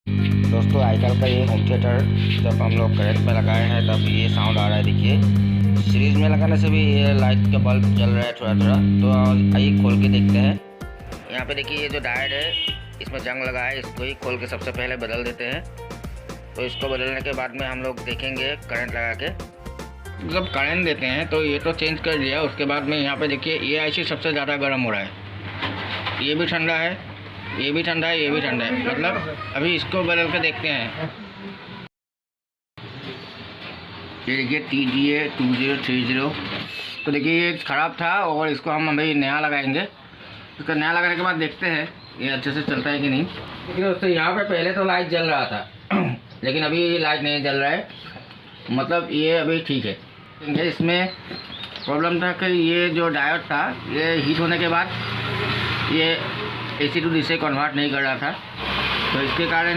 दोस्तों आजकल का ये होम थिएटर जब हम लोग करेंट में लगाए हैं तब ये साउंड आ रहा है। देखिए सीरीज में लगाने से भी ये लाइट का बल्ब जल रहा है थोड़ा थोड़ा। तो आइए खोल के देखते हैं। यहाँ पे देखिए ये जो डायोड है इसमें जंग लगा है, इसको ही खोल के सबसे पहले बदल देते हैं। तो इसको बदलने के बाद में हम लोग देखेंगे करंट लगा के। जब करंट देते हैं तो ये तो चेंज कर दिया, उसके बाद में यहाँ पे देखिए ये आईसी सबसे ज़्यादा गर्म हो रहा है। ये भी ठंडा है, ये भी ठंडा है, ये भी ठंडा है। मतलब अभी इसको बदल के देखते हैं। ये देखिए TGA2030। तो देखिए ये ख़राब था और इसको हम अभी नया लगाएंगे। इसका नया लगाने के बाद देखते हैं ये अच्छे से चलता है कि नहीं। लेकिन दोस्तों यहाँ पे पहले तो लाइट जल रहा था लेकिन अभी ये लाइट नहीं जल रहा है, मतलब ये अभी ठीक है। इसमें प्रॉब्लम था कि ये जो डायोड था ये हीट होने के बाद ये AC to DC कन्वर्ट नहीं कर रहा था, तो इसके कारण